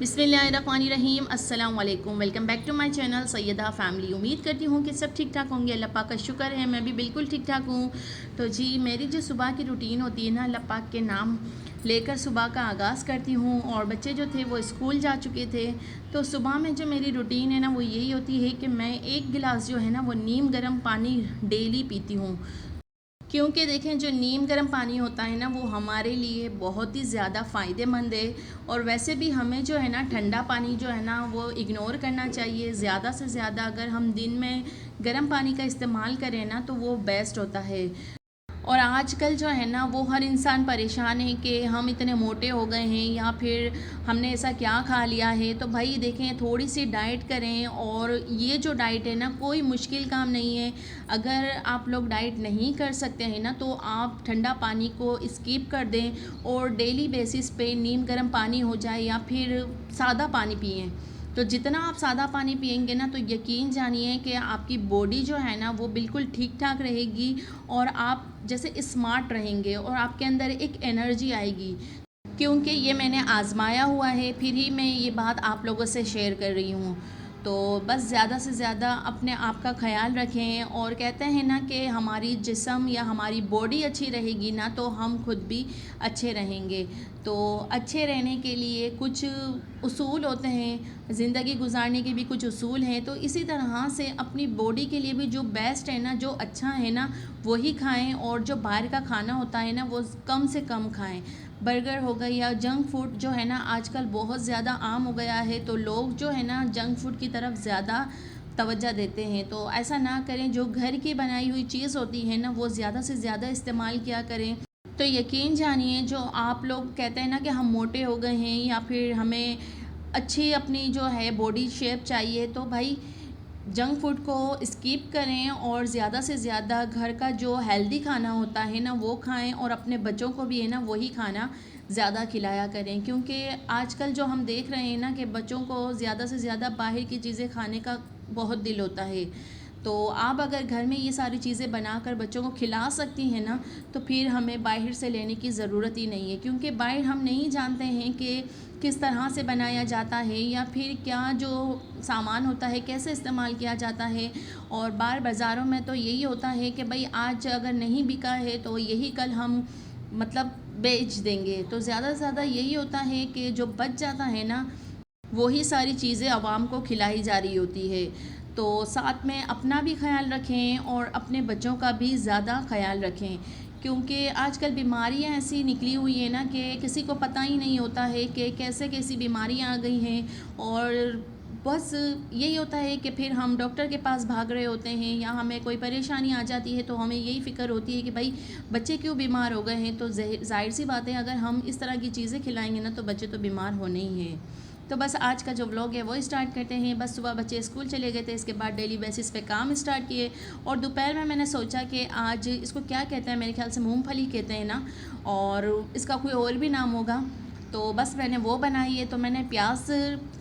बिस्मिल्लाहिर्रहमानिर्रहीम अस्सलाम वालेकुम। Welcome back to my channel Syeda family. उम्मीद करती हूँ कि सब ठीक ठाक होंगे। अल्लाह पाक का शुक्र है मैं भी बिल्कुल ठीक ठाक हूँ। तो जी मेरी जो सुबह की रूटीन होती है ना, अल्लाह पाक के नाम लेकर सुबह का आगाज़ करती हूँ। और बच्चे जो थे वो स्कूल जा चुके थे, तो सुबह में जो मेरी रूटीन है ना वो यही होती है कि मैं एक गिलास जो है ना वो नीम गर्म पानी डेली पीती हूँ। क्योंकि देखें, जो नीम गर्म पानी होता है ना वो हमारे लिए बहुत ही ज़्यादा फ़ायदेमंद है। और वैसे भी हमें जो है ना ठंडा पानी जो है ना वो इग्नोर करना चाहिए। ज़्यादा से ज़्यादा अगर हम दिन में गर्म पानी का इस्तेमाल करें ना तो वो बेस्ट होता है। और आजकल जो है ना वो हर इंसान परेशान है कि हम इतने मोटे हो गए हैं या फिर हमने ऐसा क्या खा लिया है। तो भाई देखें, थोड़ी सी डाइट करें। और ये जो डाइट है ना कोई मुश्किल काम नहीं है। अगर आप लोग डाइट नहीं कर सकते हैं ना तो आप ठंडा पानी को स्किप कर दें और डेली बेसिस पे नीम गर्म पानी हो जाए या फिर सादा पानी पिएं। तो जितना आप सादा पानी पियेंगे ना तो यकीन जानिए कि आपकी बॉडी जो है ना वो बिल्कुल ठीक ठाक रहेगी और आप जैसे स्मार्ट रहेंगे और आपके अंदर एक एनर्जी आएगी। क्योंकि ये मैंने आज़माया हुआ है, फिर ही मैं ये बात आप लोगों से शेयर कर रही हूँ। तो बस ज़्यादा से ज़्यादा अपने आप का ख़्याल रखें। और कहते हैं ना कि हमारी जिस्म या हमारी बॉडी अच्छी रहेगी ना तो हम खुद भी अच्छे रहेंगे। तो अच्छे रहने के लिए कुछ उसूल होते हैं, ज़िंदगी गुजारने के भी कुछ उसूल हैं। तो इसी तरह से अपनी बॉडी के लिए भी जो बेस्ट है ना, जो अच्छा है ना वही खाएं। और जो बाहर का खाना होता है ना वो कम से कम खाएं। बर्गर हो गया या जंक फूड जो है ना आजकल बहुत ज़्यादा आम हो गया है, तो लोग जो है ना जंक फूड की तरफ ज़्यादा तवज्जो देते हैं। तो ऐसा ना करें, जो घर की बनाई हुई चीज़ होती है ना वो ज़्यादा से ज़्यादा इस्तेमाल किया करें। तो यकीन जानिए, जो आप लोग कहते हैं ना कि हम मोटे हो गए हैं या फिर हमें अच्छी अपनी जो है बॉडी शेप चाहिए, तो भाई जंक फूड को स्किप करें और ज़्यादा से ज़्यादा घर का जो हेल्दी खाना होता है ना वो खाएं। और अपने बच्चों को भी है ना वही खाना ज़्यादा खिलाया करें। क्योंकि आजकल जो हम देख रहे हैं ना कि बच्चों को ज़्यादा से ज़्यादा बाहर की चीज़ें खाने का बहुत दिल होता है। तो आप अगर घर में ये सारी चीज़ें बनाकर बच्चों को खिला सकती हैं ना तो फिर हमें बाहर से लेने की ज़रूरत ही नहीं है। क्योंकि बाहर हम नहीं जानते हैं कि किस तरह से बनाया जाता है या फिर क्या जो सामान होता है कैसे इस्तेमाल किया जाता है। और बाहर बाज़ारों में तो यही होता है कि भाई आज अगर नहीं बिका है तो यही कल हम मतलब बेच देंगे। तो ज़्यादा से ज़्यादा यही होता है कि जो बच जाता है ना वही सारी चीज़ें आवाम को खिलाई जा रही होती है। तो साथ में अपना भी ख्याल रखें और अपने बच्चों का भी ज़्यादा ख्याल रखें। क्योंकि आजकल बीमारियां ऐसी निकली हुई हैं ना कि किसी को पता ही नहीं होता है कि कैसे कैसी बीमारियां आ गई हैं। और बस यही होता है कि फिर हम डॉक्टर के पास भाग रहे होते हैं या हमें कोई परेशानी आ जाती है तो हमें यही फ़िक्र होती है कि भाई बच्चे क्यों बीमार हो गए हैं। तो जाहिर सी बात है, अगर हम इस तरह की चीज़ें खिलाएंगे ना तो बच्चे तो बीमार होने ही हैं। तो बस आज का जो व्लॉग है वो स्टार्ट करते हैं। बस सुबह बच्चे स्कूल चले गए थे, इसके बाद डेली बेसिस पे काम स्टार्ट किए। और दोपहर में मैंने सोचा कि आज इसको क्या कहते हैं, मेरे ख्याल से मूंगफली कहते हैं ना, और इसका कोई और भी नाम होगा। तो बस मैंने वो बनाई है। तो मैंने प्याज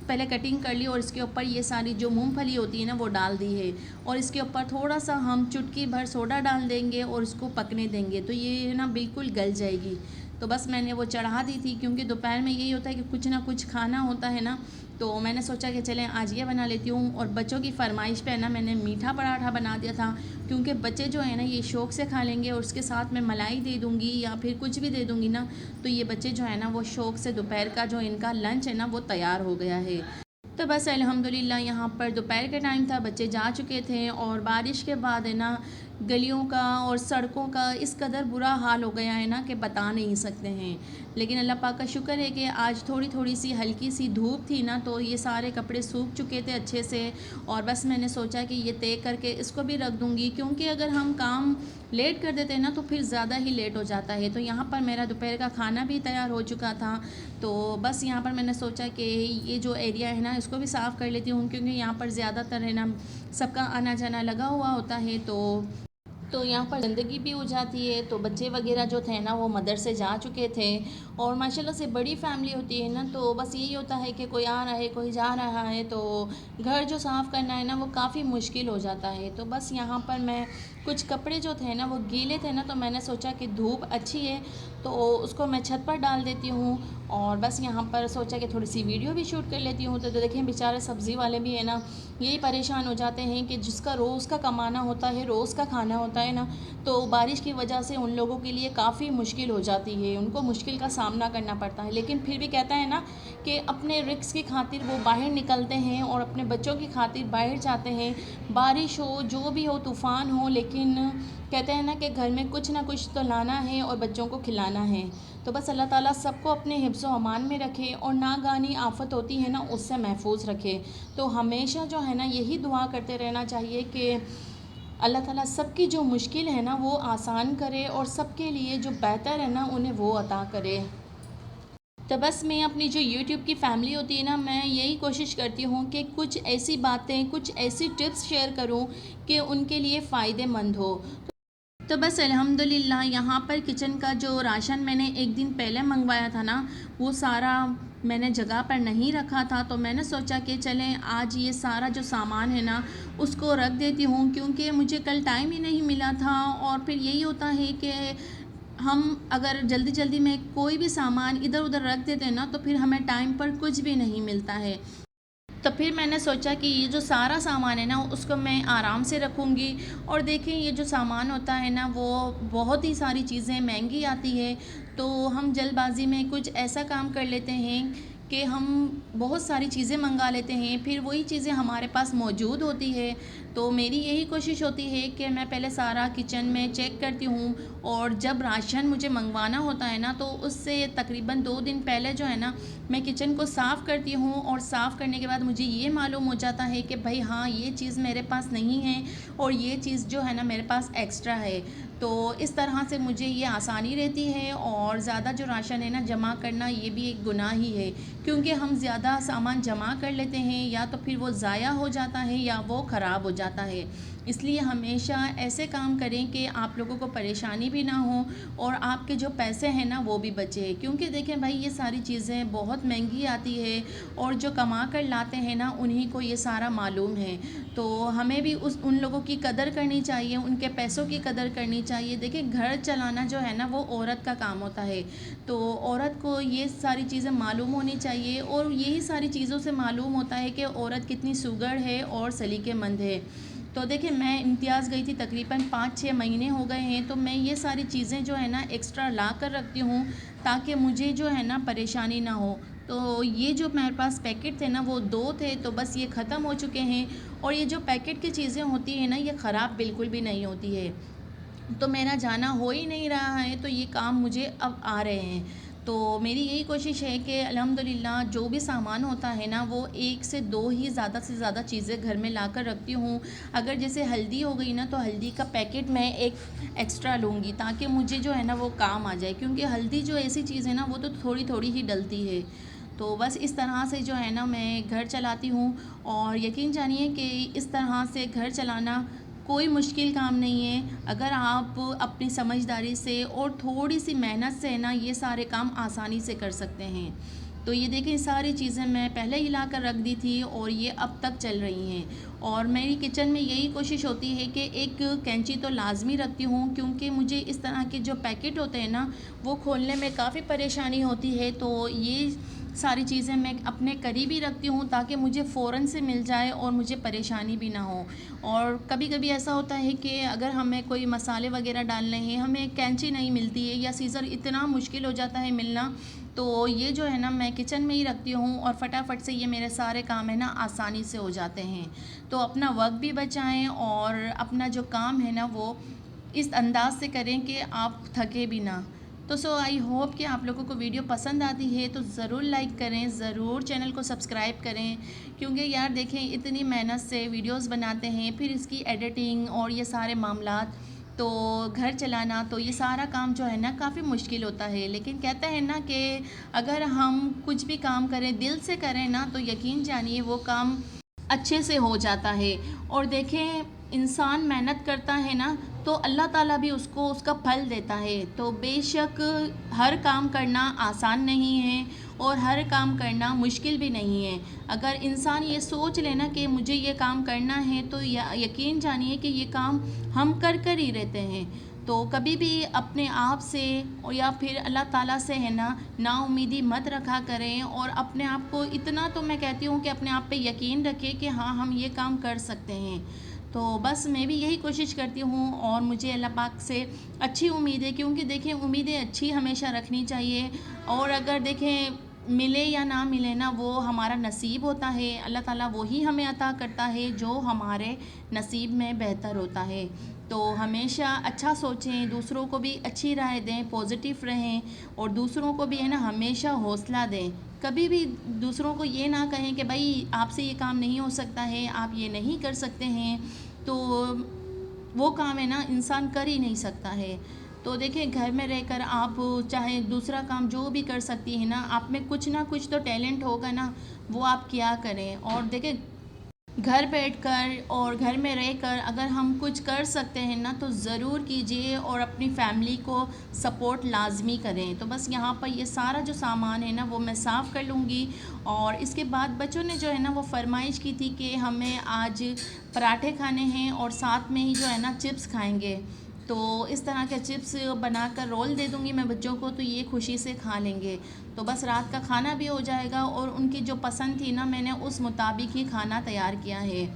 पहले कटिंग कर ली और इसके ऊपर ये सारी जो मूंगफली होती है ना वो डाल दी है। और इसके ऊपर थोड़ा सा हम चुटकी भर सोडा डाल देंगे और इसको पकने देंगे तो ये ना बिल्कुल गल जाएगी। तो बस मैंने वो चढ़ा दी थी, क्योंकि दोपहर में यही होता है कि कुछ ना कुछ खाना होता है ना। तो मैंने सोचा कि चलें आज ये बना लेती हूँ। और बच्चों की फरमाइश पे है ना मैंने मीठा पराठा बना दिया था। क्योंकि बच्चे जो है ना ये शौक़ से खा लेंगे और उसके साथ मैं मलाई दे दूँगी या फिर कुछ भी दे दूँगी ना तो ये बच्चे जो है ना वो शौक़ से दोपहर का जो इनका लंच है ना वो तैयार हो गया है। तो बस अल्हम्दुलिल्लाह यहाँ पर दोपहर के टाइम था, बच्चे जा चुके थे। और बारिश के बाद है ना गलियों का और सड़कों का इस कदर बुरा हाल हो गया है ना कि बता नहीं सकते हैं। लेकिन अल्लाह पाक का शुक्र है कि आज थोड़ी थोड़ी सी हल्की सी धूप थी ना तो ये सारे कपड़े सूख चुके थे अच्छे से। और बस मैंने सोचा कि ये तय करके इसको भी रख दूँगी, क्योंकि अगर हम काम लेट कर देते हैं ना तो फिर ज़्यादा ही लेट हो जाता है। तो यहाँ पर मेरा दोपहर का खाना भी तैयार हो चुका था। तो बस यहाँ पर मैंने सोचा कि ये जो एरिया है ना इसको भी साफ़ कर लेती हूँ, क्योंकि यहाँ पर ज़्यादातर है ना सबका आना जाना लगा हुआ होता है। तो यहाँ पर गंदगी भी हो जाती है। तो बच्चे वगैरह जो थे ना वो मदरसे जा चुके थे। और माशाल्लाह से बड़ी फैमिली होती है ना तो बस यही होता है कि कोई आ रहा है कोई जा रहा है, तो घर जो साफ़ करना है ना वो काफ़ी मुश्किल हो जाता है। तो बस यहाँ पर मैं कुछ कपड़े जो थे ना वो गीले थे ना तो मैंने सोचा कि धूप अच्छी है तो उसको मैं छत पर डाल देती हूँ। और बस यहाँ पर सोचा कि थोड़ी सी वीडियो भी शूट कर लेती हूँ। तो देखें बेचारे सब्ज़ी वाले भी है ना, यही परेशान हो जाते हैं कि जिसका रोज़ का कमाना होता है, रोज़ का खाना होता है ना, तो बारिश की वजह से उन लोगों के लिए काफ़ी मुश्किल हो जाती है, उनको मुश्किल का सामना करना पड़ता है। लेकिन फिर भी कहता है ना कि अपने रिस्क की खातिर वो बाहर निकलते हैं और अपने बच्चों की खातिर बाहर जाते हैं, बारिश हो, जो भी हो, तूफ़ान हो, लेकिन कहते हैं ना कि घर में कुछ ना कुछ तो लाना है और बच्चों को खिलाना है। तो बस अल्लाह ताला सबको अपने हिफ्ज़ व अमान में रखे और नागानी आफ़त होती है ना, उससे महफूज रखे। तो हमेशा जो है ना यही दुआ करते रहना चाहिए कि अल्लाह ताला सबकी जो मुश्किल है ना वो आसान करे और सबके लिए जो बेहतर है ना उन्हें वो अता करे। तो बस मैं अपनी जो यूट्यूब की फ़ैमिली होती है ना, मैं यही कोशिश करती हूँ कि कुछ ऐसी बातें, कुछ ऐसी टिप्स शेयर करूँ कि उनके लिए फ़ायदेमंद हो। तो बस अल्हम्दुलिल्लाह यहाँ पर किचन का जो राशन मैंने एक दिन पहले मंगवाया था ना, वो सारा मैंने जगह पर नहीं रखा था। तो मैंने सोचा कि चलें आज ये सारा जो सामान है ना उसको रख देती हूँ, क्योंकि मुझे कल टाइम ही नहीं मिला था। और फिर यही होता है कि हम अगर जल्दी जल्दी में कोई भी सामान इधर उधर रख देते हैं ना, तो फिर हमें टाइम पर कुछ भी नहीं मिलता है। तो फिर मैंने सोचा कि ये जो सारा सामान है ना उसको मैं आराम से रखूँगी। और देखिए ये जो सामान होता है ना वो बहुत ही सारी चीज़ें महंगी आती है। तो हम जल्दबाज़ी में कुछ ऐसा काम कर लेते हैं कि हम बहुत सारी चीज़ें मंगा लेते हैं, फिर वही चीज़ें हमारे पास मौजूद होती है। तो मेरी यही कोशिश होती है कि मैं पहले सारा किचन में चेक करती हूँ, और जब राशन मुझे मंगवाना होता है ना तो उससे तकरीबन 2 दिन पहले जो है ना मैं किचन को साफ़ करती हूँ। और साफ़ करने के बाद मुझे ये मालूम हो जाता है कि भाई हाँ ये चीज़ मेरे पास नहीं है और ये चीज़ जो है ना मेरे पास एक्स्ट्रा है। तो इस तरह से मुझे ये आसानी रहती है। और ज़्यादा जो राशन है ना जमा करना ये भी एक गुनाह ही है, क्योंकि हम ज़्यादा सामान जमा कर लेते हैं या तो फिर वो ज़ाया हो जाता है या वो ख़राब हो जाता है। इसलिए हमेशा ऐसे काम करें कि आप लोगों को परेशानी भी ना हो और आपके जो पैसे हैं ना वो भी बचे। क्योंकि देखें भाई ये सारी चीज़ें बहुत महंगी आती है और जो कमा कर लाते हैं ना उन्हीं को ये सारा मालूम है। तो हमें भी उन लोगों की कदर करनी चाहिए, उनके पैसों की कदर करनी चाहिए। देखिए घर चलाना जो है ना वो औरत का काम होता है, तो औरत को ये सारी चीज़ें मालूम होनी चाहिए। और यही सारी चीज़ों से मालूम होता है कि औरत कितनी सुघड़ है और सलीकेमंद है। तो देखिए मैं इम्तियाज़ गई थी, तकरीबन 5-6 महीने हो गए हैं। तो मैं ये सारी चीज़ें जो है ना एक्स्ट्रा ला कर रखती हूँ ताकि मुझे जो है ना परेशानी ना हो। तो ये जो मेरे पास पैकेट थे ना वो 2 थे, तो बस ये ख़त्म हो चुके हैं। और ये जो पैकेट की चीज़ें होती हैं ना ये ख़राब बिल्कुल भी नहीं होती है। तो मेरा जाना हो ही नहीं रहा है, तो ये काम मुझे अब आ रहे हैं। तो मेरी यही कोशिश है कि अल्हम्दुलिल्लाह जो भी सामान होता है ना वो 1 से 2 ही ज़्यादा से ज़्यादा चीज़ें घर में ला कर रखती हूँ। अगर जैसे हल्दी हो गई ना तो हल्दी का पैकेट मैं एक एक्स्ट्रा लूँगी ताकि मुझे जो है ना वो काम आ जाए, क्योंकि हल्दी जो ऐसी चीज़ है ना वो तो थोड़ी थोड़ी ही डलती है। तो बस इस तरह से जो है ना मैं घर चलाती हूँ। और यकीन जानिए कि इस तरह से घर चलाना कोई मुश्किल काम नहीं है। अगर आप अपनी समझदारी से और थोड़ी सी मेहनत से ना ये सारे काम आसानी से कर सकते हैं। तो ये देखें सारी चीज़ें मैं पहले ही ला कर रख दी थी और ये अब तक चल रही हैं। और मेरी किचन में यही कोशिश होती है कि एक कैंची तो लाजमी रखती हूँ, क्योंकि मुझे इस तरह के जो पैकेट होते हैं ना वो खोलने में काफ़ी परेशानी होती है। तो ये सारी चीज़ें मैं अपने करीब ही रखती हूँ ताकि मुझे फ़ौरन से मिल जाए और मुझे परेशानी भी ना हो। और कभी कभी ऐसा होता है कि अगर हमें कोई मसाले वगैरह डालने हैं, हमें कैंची नहीं मिलती है या सीज़र इतना मुश्किल हो जाता है मिलना, तो ये जो है ना मैं किचन में ही रखती हूँ और फटाफट से ये मेरे सारे काम है ना आसानी से हो जाते हैं। तो अपना वक्त भी बचाएं और अपना जो काम है ना वो इस अंदाज से करें कि आप थके भी ना। तो आई होप कि आप लोगों को वीडियो पसंद आती है, तो ज़रूर लाइक करें, ज़रूर चैनल को सब्सक्राइब करें। क्योंकि यार देखें इतनी मेहनत से वीडियोस बनाते हैं, फिर इसकी एडिटिंग और ये सारे मामलात, तो घर चलाना, तो ये सारा काम जो है ना काफ़ी मुश्किल होता है। लेकिन कहते हैं ना कि अगर हम कुछ भी काम करें दिल से करें ना तो यकीन जानिए वो काम अच्छे से हो जाता है। और देखें इंसान मेहनत करता है ना तो अल्लाह ताला भी उसको उसका फल देता है। तो बेशक हर काम करना आसान नहीं है और हर काम करना मुश्किल भी नहीं है। अगर इंसान ये सोच लेना कि मुझे ये काम करना है तो यकीन जानिए कि ये काम हम कर कर ही रहते हैं। तो कभी भी अपने आप से और या फिर अल्लाह ताला से है ना उम्मीदी मत रखा करें, और अपने आप को इतना तो मैं कहती हूँ कि अपने आप पे यकीन रखें कि हाँ हम ये काम कर सकते हैं। तो बस मैं भी यही कोशिश करती हूँ, और मुझे अल्लाह पाक से अच्छी उम्मीद है, क्योंकि देखें उम्मीदें अच्छी हमेशा रखनी चाहिए। और अगर देखें मिले या ना मिले ना, वो हमारा नसीब होता है, अल्लाह ताला वही हमें अता करता है जो हमारे नसीब में बेहतर होता है। तो हमेशा अच्छा सोचें, दूसरों को भी अच्छी राय दें, पॉजिटिव रहें, और दूसरों को भी है ना हमेशा हौसला दें। कभी भी दूसरों को ये ना कहें कि भाई आपसे ये काम नहीं हो सकता है, आप ये नहीं कर सकते हैं, तो वो काम है ना इंसान कर ही नहीं सकता है। तो देखिए घर में रहकर आप चाहे दूसरा काम जो भी कर सकती है ना, आप में कुछ ना कुछ तो टैलेंट होगा ना, वो आप क्या करें। और देखिए घर बैठकर और घर में रहकर अगर हम कुछ कर सकते हैं ना, तो ज़रूर कीजिए, और अपनी फैमिली को सपोर्ट लाजमी करें। तो बस यहाँ पर ये सारा जो सामान है ना वो मैं साफ़ कर लूँगी। और इसके बाद बच्चों ने जो है ना वो फरमाइश की थी कि हमें आज पराठे खाने हैं और साथ में ही जो है ना चिप्स खाएंगे। तो इस तरह के चिप्स बनाकर रोल दे दूँगी मैं बच्चों को, तो ये खुशी से खा लेंगे। तो बस रात का खाना भी हो जाएगा, और उनकी जो पसंद थी ना मैंने उस मुताबिक ही खाना तैयार किया है।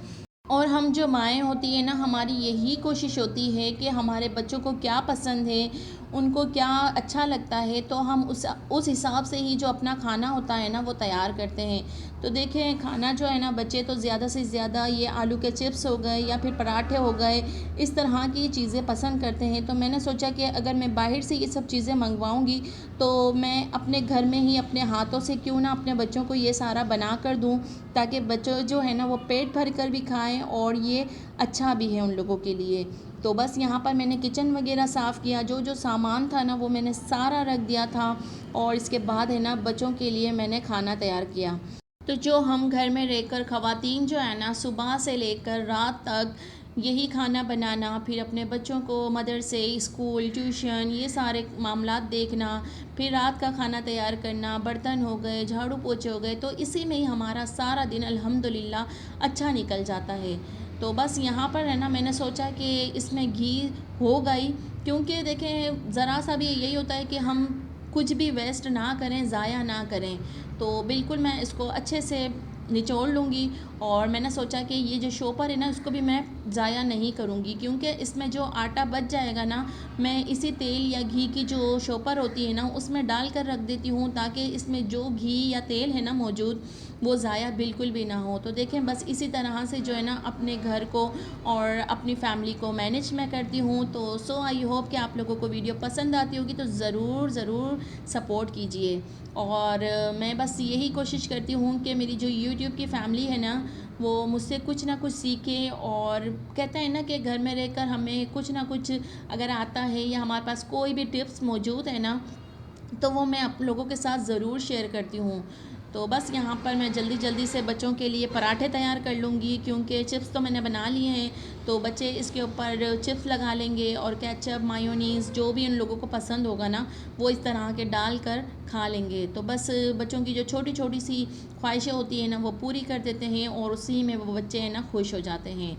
और हम जो माएँ होती हैं ना, हमारी यही कोशिश होती है कि हमारे बच्चों को क्या पसंद है, उनको क्या अच्छा लगता है, तो हम उस हिसाब से ही जो अपना खाना होता है ना वो तैयार करते हैं। तो देखें खाना जो है ना, बच्चे तो ज़्यादा से ज़्यादा ये आलू के चिप्स हो गए या फिर पराठे हो गए, इस तरह की चीज़ें पसंद करते हैं। तो मैंने सोचा कि अगर मैं बाहर से ये सब चीज़ें मंगवाऊँगी, तो मैं अपने घर में ही अपने हाथों से क्यों ना अपने बच्चों को ये सारा बना कर दूँ, ताकि बच्चों जो है ना वो पेट भर कर भी खाएँ, और ये अच्छा भी है उन लोगों के लिए। तो बस यहाँ पर मैंने किचन वगैरह साफ़ किया, जो जो सामान था ना वो मैंने सारा रख दिया था, और इसके बाद है ना बच्चों के लिए मैंने खाना तैयार किया। तो जो हम घर में रहकर ख़वातीन जो है ना सुबह से लेकर रात तक यही खाना बनाना, फिर अपने बच्चों को मदरसे, स्कूल, ट्यूशन, ये सारे मामलात देखना, फिर रात का खाना तैयार करना, बर्तन हो गए, झाड़ू पोछे हो गए, तो इसी में ही हमारा सारा दिन अल्हम्दुलिल्लाह अच्छा निकल जाता है। तो बस यहाँ पर है ना मैंने सोचा कि इसमें घी हो गई, क्योंकि देखें ज़रा सा भी यही होता है कि हम कुछ भी वेस्ट ना करें, ज़ाया ना करें। तो बिल्कुल मैं इसको अच्छे से निचोड़ लूँगी, और मैंने सोचा कि ये जो शॉपर है ना उसको भी मैं ज़ाया नहीं करूँगी, क्योंकि इसमें जो आटा बच जाएगा ना, मैं इसी तेल या घी की जो शॉपर होती है ना उसमें डाल कर रख देती हूँ, ताकि इसमें जो घी या तेल है ना मौजूद वो ज़ाया बिल्कुल भी ना हो। तो देखें बस इसी तरह से जो है ना अपने घर को और अपनी फैमिली को मैनेज मैं करती हूँ। तो आई होप कि आप लोगों को वीडियो पसंद आती होगी, तो ज़रूर सपोर्ट कीजिए। और मैं बस यही कोशिश करती हूँ कि मेरी जो यूट्यूब की फैमिली है ना वो मुझसे कुछ ना कुछ सीखे, और कहते हैं ना कि घर में रहकर हमें कुछ ना कुछ अगर आता है या हमारे पास कोई भी टिप्स मौजूद है ना, तो वो मैं आप लोगों के साथ ज़रूर शेयर करती हूँ। तो बस यहाँ पर मैं जल्दी से बच्चों के लिए पराठे तैयार कर लूँगी, क्योंकि चिप्स तो मैंने बना लिए हैं, तो बच्चे इसके ऊपर चिप्स लगा लेंगे, और केचप, मायोनीज़ जो भी उन लोगों को पसंद होगा ना वो इस तरह के डाल कर खा लेंगे। तो बस बच्चों की जो छोटी छोटी सी ख्वाहिशें होती हैं ना वो पूरी कर देते हैं, और उसी में वो बच्चे हैं ना खुश हो जाते हैं।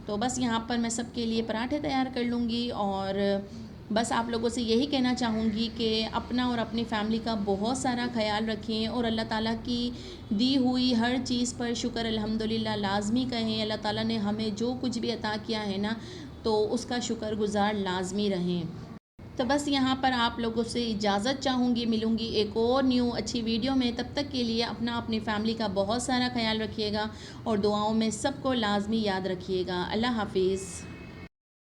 तो बस यहाँ पर मैं सबके लिए पराठे तैयार कर लूँगी, और बस आप लोगों से यही कहना चाहूँगी कि अपना और अपनी फैमिली का बहुत सारा ख्याल रखें, और अल्लाह ताला की दी हुई हर चीज़ पर शुक्र अल्हम्दुलिल्लाह लाज़मी कहें। अल्लाह ताला ने हमें जो कुछ भी अता किया है ना, तो उसका शुक्रगुज़ार लाज़मी रहें। तो बस यहाँ पर आप लोगों से इजाज़त चाहूँगी, मिलूँगी एक और न्यू अच्छी वीडियो में। तब तक के लिए अपना अपनी फैमिली का बहुत सारा ख्याल रखिएगा, और दुआओं में सबको लाज़मी याद रखिएगा। अल्लाह हाफ़िज़।